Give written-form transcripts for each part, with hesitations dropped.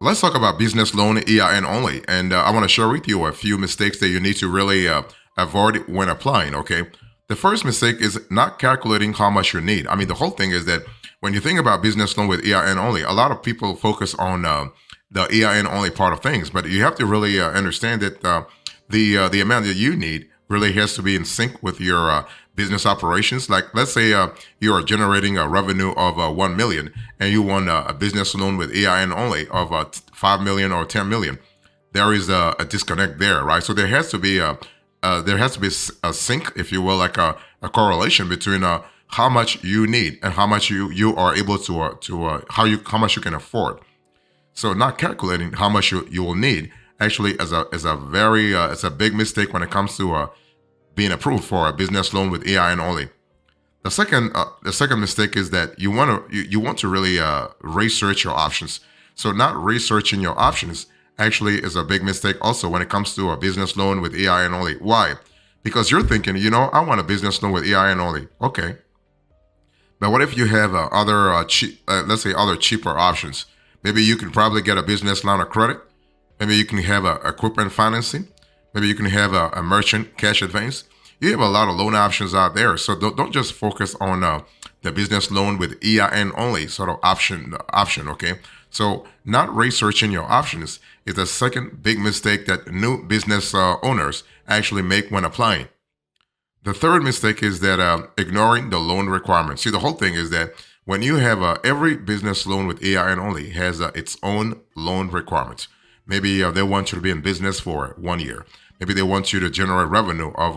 Let's talk about business loan EIN only. And I want to share with you a few mistakes that you need to really avoid when applying. Okay. The first mistake is not calculating how much you need. I mean, the whole thing is that when you think about business loan with EIN only, a lot of people focus on the EIN only part of things, but you have to really understand that the amount that you need really has to be in sync with your business operations. Like, let's say you are generating a revenue of 1 million and you want a business loan with EIN only of 5 million or 10 million. There is a disconnect there, right? So there has to be a sync, if you will, like a correlation between how much you need and how much you are able to how much you can afford. So not calculating how much you will need actually is a big mistake when it comes to being approved for a business loan with EIN only. The second mistake is that you want to really research your options. So not researching your options actually is a big mistake also when it comes to a business loan with EIN only. Why? Because you're thinking, I want a business loan with EIN only. Okay, but what if you have let's say other cheaper options? Maybe you can probably get a business line of credit. Maybe you can have a equipment financing. Maybe you can have a merchant cash advance. You have a lot of loan options out there. So don't just focus on the business loan with EIN only sort of option. Okay. So not researching your options is the second big mistake that new business owners actually make when applying. The third mistake is that ignoring the loan requirements. See, the whole thing is that when you have every business loan with EIN only has its own loan requirements. Maybe they want you to be in business for 1 year. Maybe they want you to generate revenue of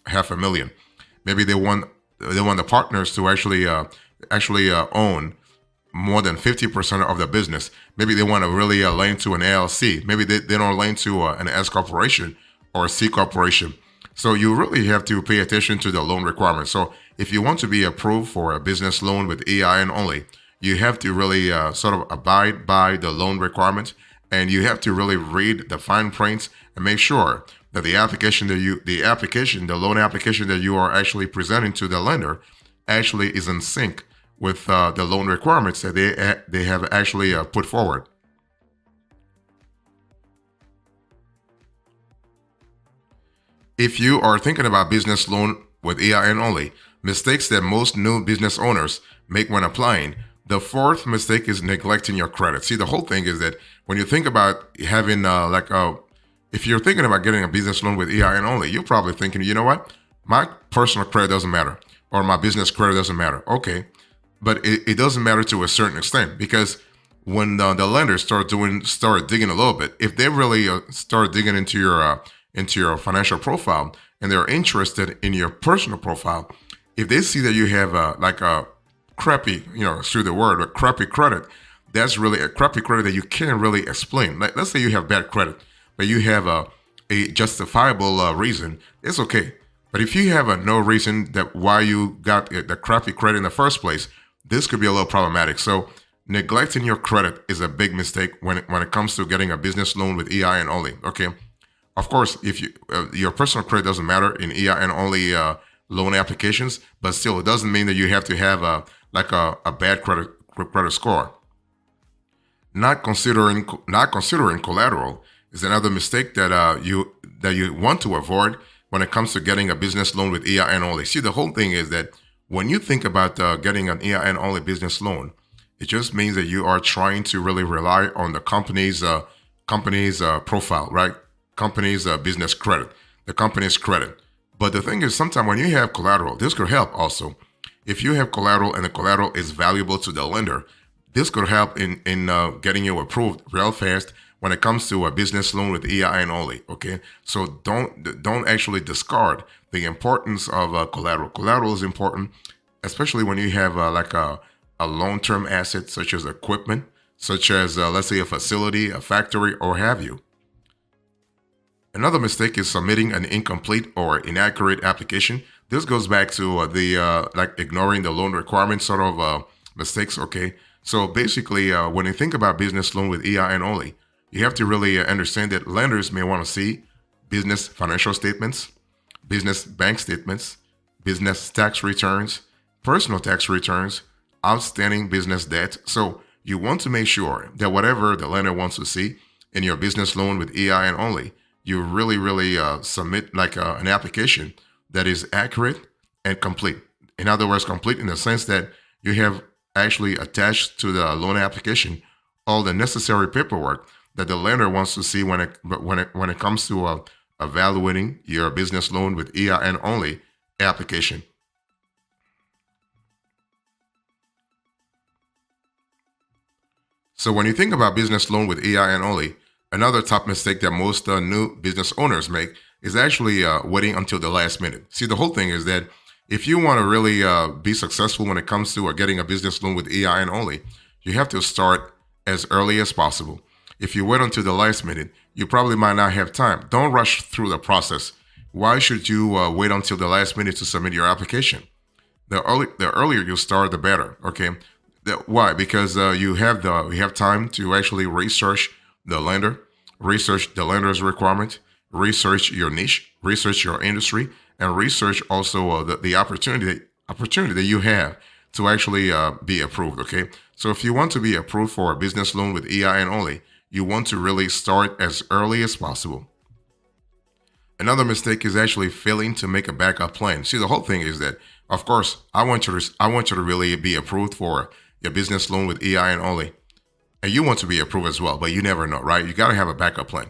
$500,000. Maybe they want the partners to actually own more than 50% of the business. Maybe they want to really lend to an LLC. Maybe they don't lend to an S corporation or a C corporation. So you really have to pay attention to the loan requirements. So if you want to be approved for a business loan with EIN only, you have to really sort of abide by the loan requirements, and you have to really read the fine prints and make sure that the loan application that you are actually presenting to the lender actually is in sync with the loan requirements that they have actually put forward. If you are thinking about business loan with EIN only, mistakes that most new business owners make when applying, the fourth mistake is neglecting your credit. See, the whole thing is that when you think about having if you're thinking about getting a business loan with EIN only, you're probably thinking, you know what, my personal credit doesn't matter or my business credit doesn't matter. Okay, but it doesn't matter to a certain extent, because when the lenders start digging a little bit, if they really start digging into your financial profile and they're interested in your personal profile, if they see that you have a crappy, through the word, a crappy credit, that's really a crappy credit that you can't really explain. Like, let's say you have bad credit, but you have a justifiable reason, it's okay. But if you have no reason that why you got the crappy credit in the first place, this could be a little problematic. So neglecting your credit is a big mistake when it comes to getting a business loan with EIN only. Okay, of course, if your personal credit doesn't matter in EIN only loan applications, but still, it doesn't mean that you have to have a bad credit score. Not considering collateral is another mistake that you want to avoid when it comes to getting a business loan with EIN only. See, the whole thing is that when you think about getting an EIN only business loan, it just means that you are trying to really rely on the company's profile, right? Company's business credit, the company's credit. But the thing is, sometimes when you have collateral, this could help also. If you have collateral and the collateral is valuable to the lender, this could help in getting you approved real fast when it comes to a business loan with EIN only. Okay, so don't actually discard the importance of collateral. Collateral is important, especially when you have a long-term asset such as equipment, such as let's say a facility, a factory, or have you. Another mistake is submitting an incomplete or inaccurate application. This goes back to the ignoring the loan requirements sort of mistakes. Okay, so basically, when you think about business loan with EIN only, you have to really understand that lenders may want to see business financial statements, business bank statements, business tax returns, personal tax returns, outstanding business debt. So you want to make sure that whatever the lender wants to see in your business loan with EIN only, you really submit like an application that is accurate and complete. In other words, complete in the sense that you have actually attached to the loan application all the necessary paperwork that the lender wants to see when it comes to evaluating your business loan with EIN only application. So when you think about business loan with EIN only, another top mistake that most new business owners make is actually waiting until the last minute. See, the whole thing is that if you want to really be successful when it comes to getting a business loan with EIN only, you have to start as early as possible. If you wait until the last minute, you probably might not have time. Don't rush through the process. Why should you wait until the last minute to submit your application? The earlier you start, the better. Okay. Why? Because you have time to actually research the lender, research the lender's requirement, research your niche, research your industry, and research also the opportunity that you have to actually be approved. Okay. So if you want to be approved for a business loan with EIN only, you want to really start as early as possible. Another mistake is actually failing to make a backup plan. See, the whole thing is that, of course, I want you to really be approved for your business loan with EIN only, and you want to be approved as well. But you never know, right? You got to have a backup plan.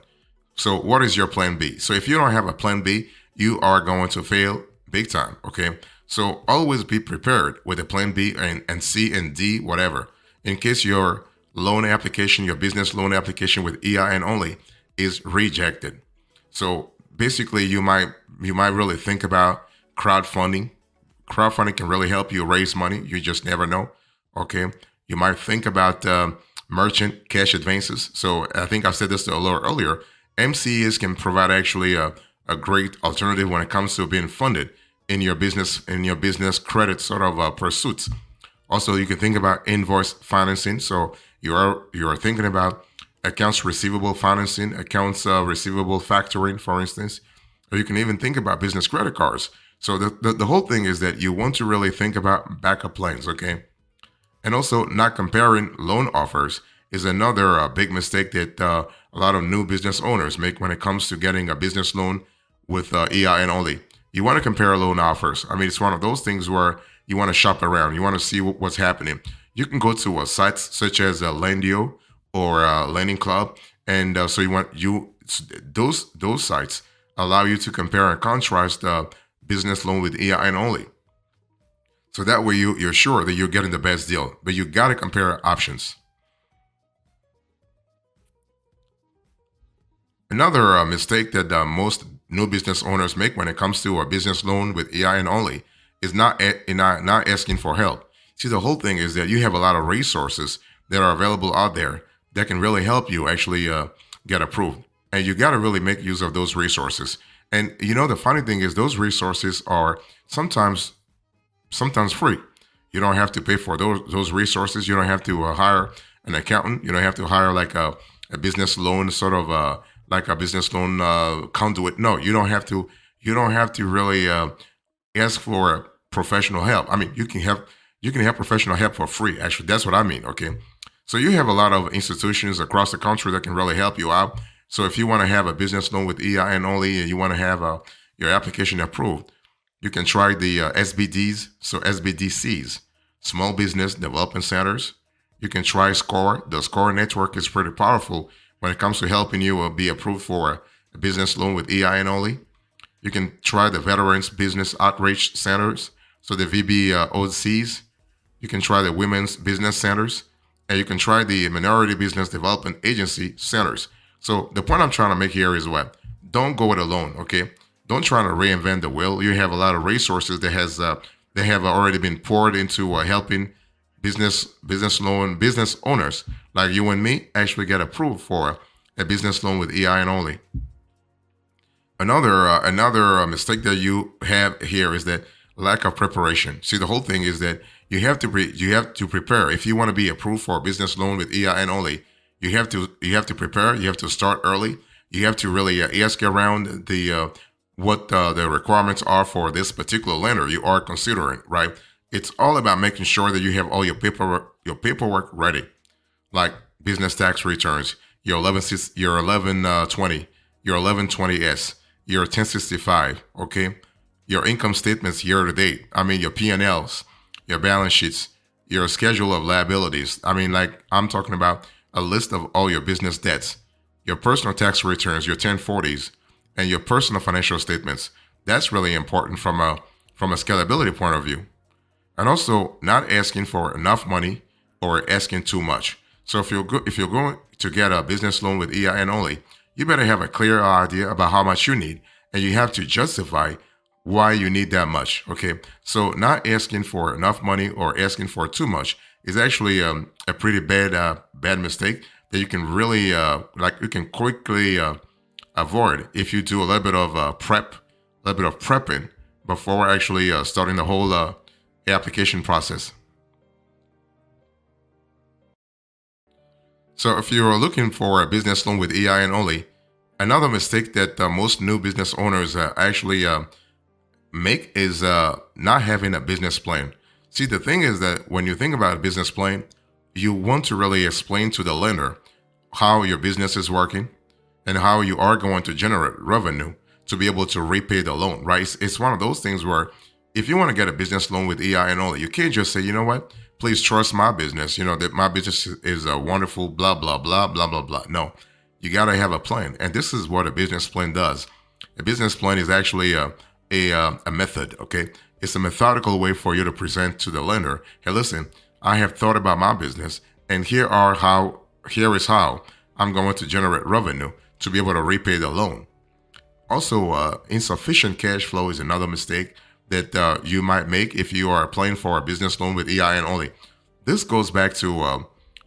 So, what is your plan B? So, if you don't have a plan B, you are going to fail big time. Okay. So, always be prepared with a plan B and C and D, whatever, in case your loan application, your business loan application with EIN only is rejected. So basically, you might really think about crowdfunding. Crowdfunding can really help you raise money. You just never know. Okay, you might think about merchant cash advances. So I think I said this a little earlier. MCAs can provide actually a great alternative when it comes to being funded in your business credit sort of pursuits. Also, you can think about invoice financing. So you are thinking about accounts receivable financing, accounts receivable factoring, for instance, or you can even think about business credit cards. So the whole thing is that you want to really think about backup plans, okay? And also, not comparing loan offers is another big mistake that a lot of new business owners make when it comes to getting a business loan with EIN only. You want to compare loan offers. I mean, it's one of those things where you want to shop around. You want to see what's happening. You can go to sites such as Lendio or Lending Club, and so those sites allow you to compare and contrast business loan with EIN only. So that way you're sure that you're getting the best deal, but you got to compare options. Another mistake that most new business owners make when it comes to a business loan with EIN only is not asking for help. See, the whole thing is that you have a lot of resources that are available out there that can really help you actually get approved, and you got to really make use of those resources. And the funny thing is, those resources are sometimes free. You don't have to pay for those resources. You don't have to hire an accountant. You don't have to hire like a business loan sort of like a business loan conduit. No, you don't have to. You don't have to really ask for professional help. I mean, you can have professional help for free. Actually, that's what I mean. Okay, so you have a lot of institutions across the country that can really help you out. So if you want to have a business loan with EIN only and you want to have your application approved, you can try the SBDs, so SBDCs, Small Business Development Centers. You can try SCORE. The SCORE network is pretty powerful when it comes to helping you be approved for a business loan with EIN only. You can try the Veterans Business Outreach Centers, so the VBOCs. You can try the Women's Business Centers, and you can try the Minority Business Development Agency Centers. So the point I'm trying to make here is what? Don't go it alone, okay? Don't try to reinvent the wheel. You have a lot of resources that have already been poured into helping business owners like you and me actually get approved for a business loan with EIN only. Another mistake that you have here is that lack of preparation. See, the whole thing is that you have to prepare. If you want to be approved for a business loan with EIN only, you have to prepare. You have to start early. You have to really ask around what the requirements are for this particular lender you are considering. Right? It's all about making sure that you have all your paperwork ready. like business tax returns, your 1120, your 1120s, your 1065, okay? Your income statements year to date. I mean, your P&Ls, your balance sheets, your schedule of liabilities. I mean, like I'm talking about a list of all your business debts, your personal tax returns, your 1040s, and your personal financial statements. That's really important from a scalability point of view. And also not asking for enough money or asking too much. So if you're going to get a business loan with EIN only, you better have a clear idea about how much you need, and you have to justify why you need that much. Okay, so not asking for enough money or asking for too much is actually a pretty bad mistake that you can really you can quickly avoid if you do a little bit of a little bit of prepping before actually starting the whole application process. So if you're looking for a business loan with EIN only, another mistake that most new business owners actually make is not having a business plan. See, the thing is that when you think about a business plan, you want to really explain to the lender how your business is working and how you are going to generate revenue to be able to repay the loan, right? It's one of those things where if you want to get a business loan with EIN only, you can't just say, you know what, please trust my business, that my business is a wonderful, blah, blah, blah, blah, blah, blah. No, you got to have a plan. And this is what a business plan does. A business plan is actually a method, okay? It's a methodical way for you to present to the lender, hey, listen, I have thought about my business, and here is how I'm going to generate revenue to be able to repay the loan. Also, insufficient cash flow is another mistake that you might make if you are applying for a business loan with EIN only. This goes back to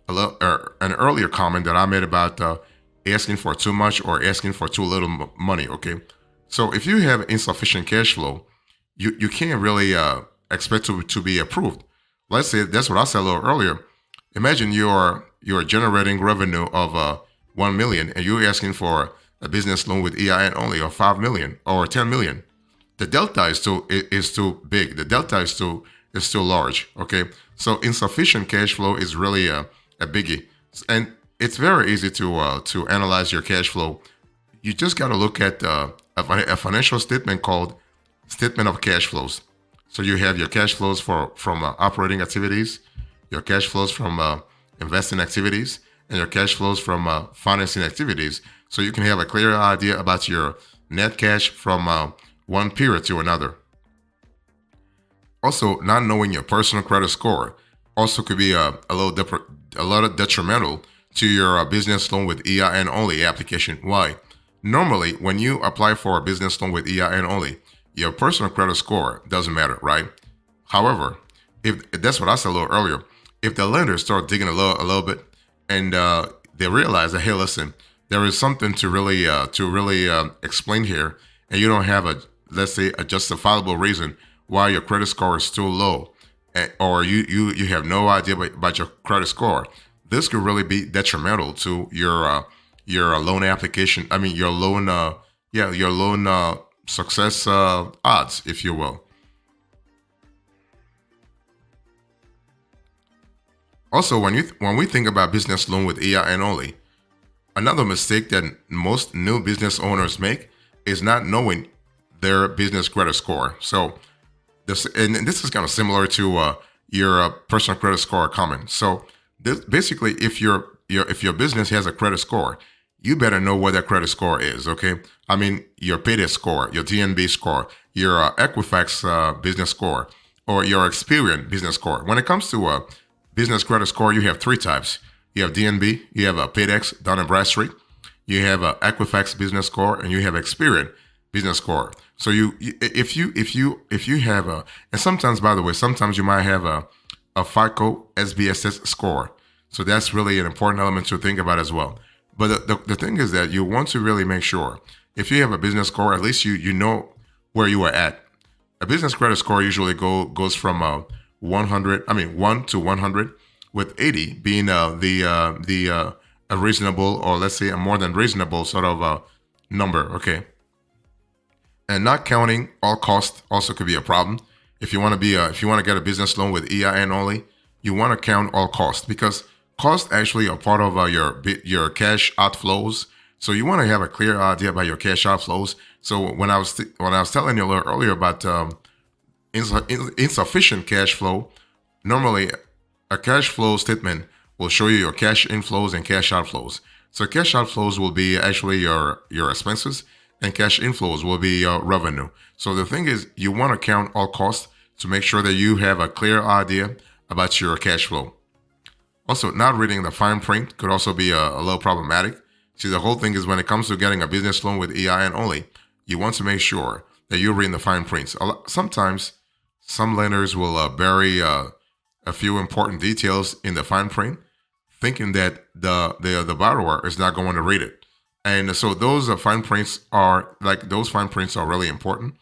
an earlier comment that I made about asking for too much or asking for too little money, okay? So if you have insufficient cash flow, you can't really expect to be approved. Let's say that's what I said a little earlier. Imagine you're generating revenue of 1 million and you're asking for a business loan with EIN only or 5 million or 10 million. The delta is too big. The delta is too large. Okay, so insufficient cash flow is really a biggie, and it's very easy to analyze your cash flow. You just got to look at a financial statement called statement of cash flows. So you have your cash flows from operating activities, your cash flows from investing activities, and your cash flows from financing activities. So you can have a clear idea about your net cash from one period to another. Also, not knowing your personal credit score also could be a lot detrimental to your business loan with EIN only application. Why? Normally, when you apply for a business loan with EIN only, your personal credit score doesn't matter, right? However, if that's what I said a little earlier, if the lenders start digging a little bit and they realize that, hey, listen, there is something to really explain here, and you don't have let's say a justifiable reason why your credit score is too low, or you have no idea about your credit score, this could really be detrimental to your loan application. I mean, your loan success odds, if you will. Also, when we think about business loan with EIN only, another mistake that most new business owners make is not knowing their business credit score. So this is kind of similar to your personal credit score comment. So basically, if your business has a credit score, you better know what that credit score is. Okay, I mean your payday score, your DNB score, your Equifax business score, or your Experian business score. When it comes to business credit score, you have three types. You have DNB, you have a Paydex, Dun and Bradstreet, you have a Equifax business score, and you have Experian business score. So if you have and sometimes, by the way, sometimes you might have a FICO SBSS score. So that's really an important element to think about as well. But the thing is that you want to really make sure if you have a business score, at least you know where you are at. A business credit score usually goes from 1 to 100, with 80 being a reasonable, or let's say a more than reasonable sort of number. Okay. And not counting all costs also could be a problem. If you want to get a business loan with EIN only, you want to count all costs, because Costs actually are part of your cash outflows. So you want to have a clear idea about your cash outflows. So when I was telling you a little earlier about insufficient cash flow, normally a cash flow statement will show you your cash inflows and cash outflows. So cash outflows will be actually your expenses, and cash inflows will be your revenue. So the thing is, you want to count all costs to make sure that you have a clear idea about your cash flow. Also, not reading the fine print could also be a little problematic. See, the whole thing is when it comes to getting a business loan with EIN only, you want to make sure that you're reading the fine prints. Sometimes some lenders will bury a few important details in the fine print, thinking that the borrower is not going to read it. And so those fine prints are really important.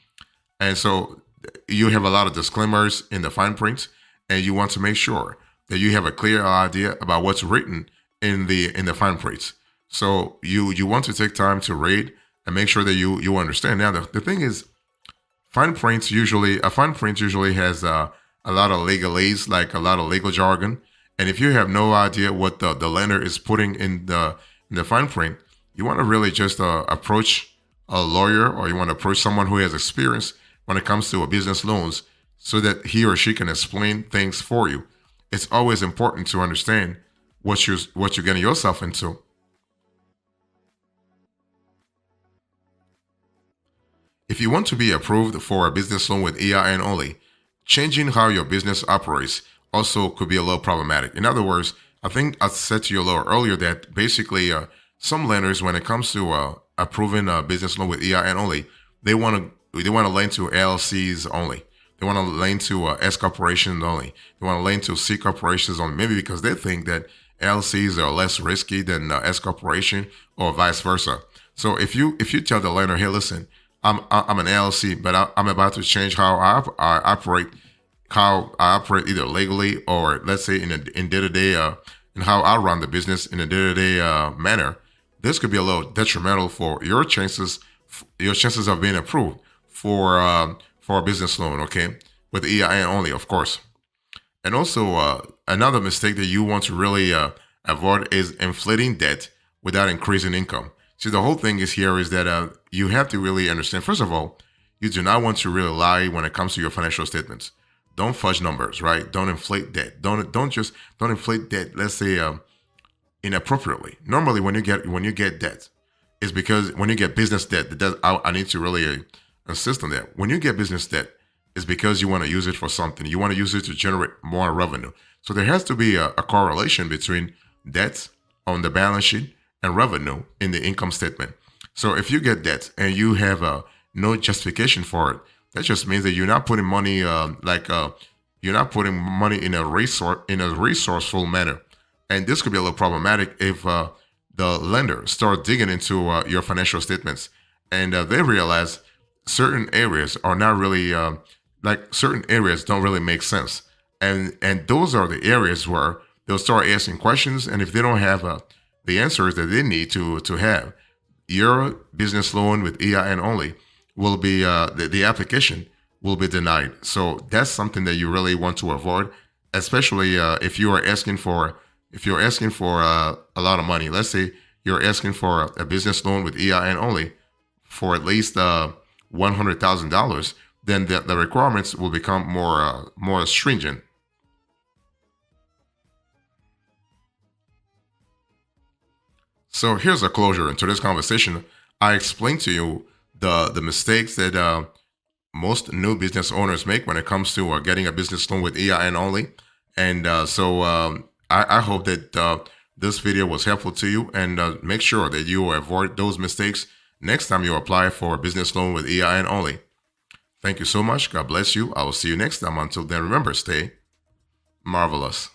And so you have a lot of disclaimers in the fine prints, and you want to make sure that you have a clear idea about what's written in the fine prints. So you want to take time to read and make sure that you understand. Now the thing is, a fine print usually has a lot of legalese, like a lot of legal jargon. And if you have no idea what the lender is putting in the fine print, you want to really just approach a lawyer, or you want to approach someone who has experience when it comes to a business loans, so that he or she can explain things for you. It's always important to understand what you're getting yourself into. If you want to be approved for a business loan with EIN only, changing how your business operates also could be a little problematic. In other words, I think I said to you a little earlier that basically some lenders, when it comes to approving a business loan with EIN only, they want to lend to LLCs only. They want to lend to S corporations only. They want to lend to C corporations only. Maybe because they think that LLCs are less risky than S corporation, or vice versa. So if you tell the lender, hey, listen, I'm an LLC, but I'm about to change I operate, how I operate either legally, or let's say in day to day, and how I run the business in a day to day manner. This could be a little detrimental for your chances of being approved for a business loan. Okay, with EIN only, of course. And also, another mistake that you want to really avoid is inflating debt without increasing income. See, the whole thing is that you have to really understand. First of all, you do not want to really lie when it comes to your financial statements. Don't fudge numbers, right? Don't inflate debt. Don't inflate debt. Let's say inappropriately. Normally, when you get debt, is because when you get business debt, I need to really insist on that. When you get business debt, it's because you want to use it for something. You want to use it to generate more revenue. So there has to be a correlation between debts on the balance sheet and revenue in the income statement. So if you get debt and you have no justification for it, that just means that you're not putting money you're not putting money in a resourceful manner. And this could be a little problematic if the lender start digging into your financial statements, and they realize certain areas are not really certain areas don't really make sense, and those are the areas where they'll start asking questions. And if they don't have the answers that they need to have, your business loan with EIN only will be the application will be denied. So that's something that you really want to avoid, especially if you're asking for a lot of money. Let's say you're asking for a business loan with EIN only for at least $100,000, then the requirements will become more stringent. So here's a closure into this conversation. I explained to you the mistakes that most new business owners make when it comes to getting a business loan with EIN only. And I hope that this video was helpful to you, and make sure that you avoid those mistakes next time you apply for a business loan with EIN only. Thank you so much. God bless you. I will see you next time. Until then, remember, stay marvelous.